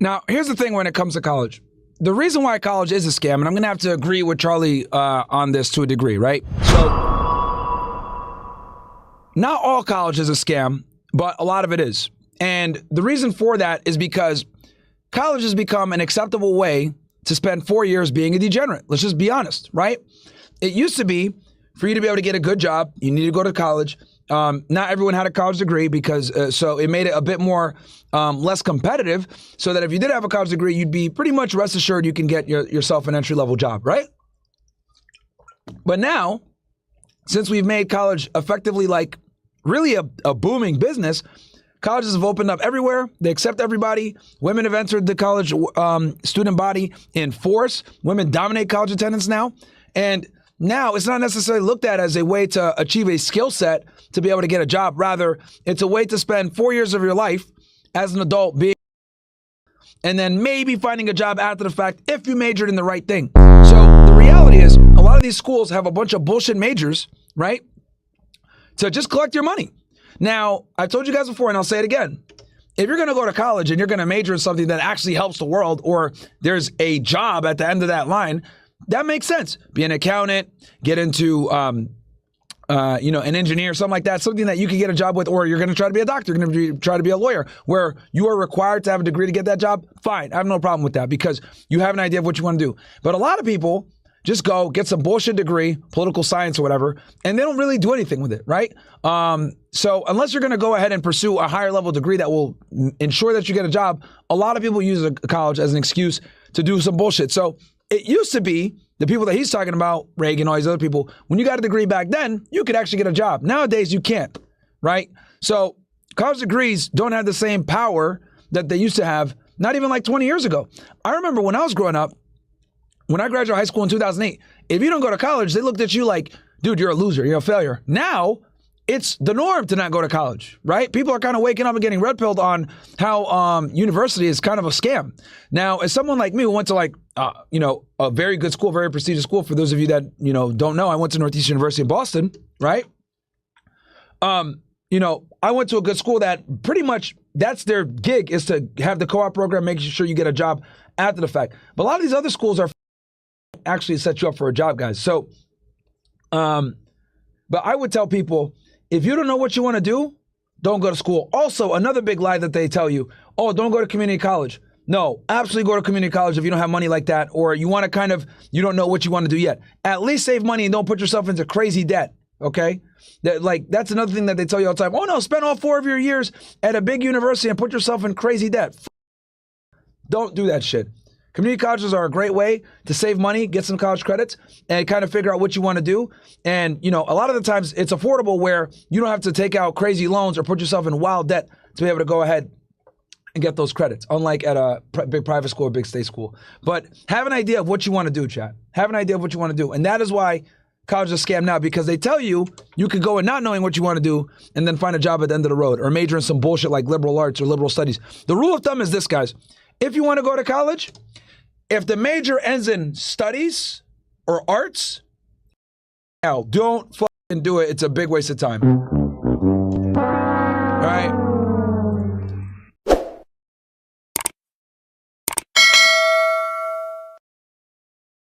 Now, here's the thing when it comes to college. The reason why college is a scam, and I'm going to have to agree with Charlie on this to a degree, right? So, not all college is a scam, but a lot of it is. And the reason for that is because college has become an acceptable way to spend 4 years being a degenerate. Let's just be honest, right? It used to be for you to be able to get a good job, you need to go to college. Not everyone had a college degree because so it made it a bit more less competitive, so that if you did have a college degree, you'd be pretty much rest assured you can get yourself an entry-level job, right? But now, since we've made college effectively like really a booming business, colleges have opened up everywhere. They accept everybody. Women have entered the college student body in force. Women dominate college attendance now. And now it's not necessarily looked at as a way to achieve a skill set to be able to get a job. Rather, it's a way to spend 4 years of your life as an adult being, and then maybe finding a job after the fact if you majored in the right thing. So the reality is a lot of these schools have a bunch of bullshit majors, right? To just collect your money. Now, I've told you guys before, and I'll say it again. If you're going to go to college and you're going to major in something that actually helps the world, or there's a job at the end of that line, that makes sense. Be an accountant, get into, an engineer, something like that, something that you can get a job with, or you're going to try to be a doctor, you're going to try to be a lawyer, where you are required to have a degree to get that job. Fine, I have no problem with that because you have an idea of what you want to do. But a lot of people just go get some bullshit degree, political science or whatever, and they don't really do anything with it, right? So unless you're going to go ahead and pursue a higher level degree that will ensure that you get a job, a lot of people use a college as an excuse to do some bullshit. So it used to be the people that he's talking about, Reagan, all these other people, when you got a degree back then, you could actually get a job. Nowadays, you can't, right? So college degrees don't have the same power that they used to have, not even like 20 years ago. I remember when I was growing up, when I graduated high school in 2008, if you don't go to college, they looked at you like, dude, you're a loser, you're a failure. Now, it's the norm to not go to college, right? People are kind of waking up and getting red pilled on how university is kind of a scam. Now, as someone like me who went to a very good school, very prestigious school, for those of you that, don't know, I went to Northeastern University in Boston, right? I went to a good school that pretty much, that's their gig, is to have the co-op program, making sure you get a job after the fact. But a lot of these other schools are actually set you up for a job, guys. So, but I would tell people, if you don't know what you want to do, don't go to school. Also, another big lie that they tell you, oh, don't go to community college. No, absolutely go to community college if you don't have money like that, or you want to you don't know what you want to do yet. At least save money and don't put yourself into crazy debt, okay? That's another thing that they tell you all the time. Oh no, spend all 4 of your years at a big university and put yourself in crazy debt. Don't do that shit. Community colleges are a great way to save money, get some college credits, and kind of figure out what you want to do. And, a lot of the times it's affordable where you don't have to take out crazy loans or put yourself in wild debt to be able to go ahead and get those credits, unlike at a big private school or big state school. But have an idea of what you want to do, chat. Have an idea of what you want to do. And that is why college is a scam now, because they tell you you could go in not knowing what you want to do and then find a job at the end of the road, or major in some bullshit like liberal arts or liberal studies. The rule of thumb is this, guys. If you want to go to college, if the major ends in studies or arts, don't fucking do it. It's a big waste of time.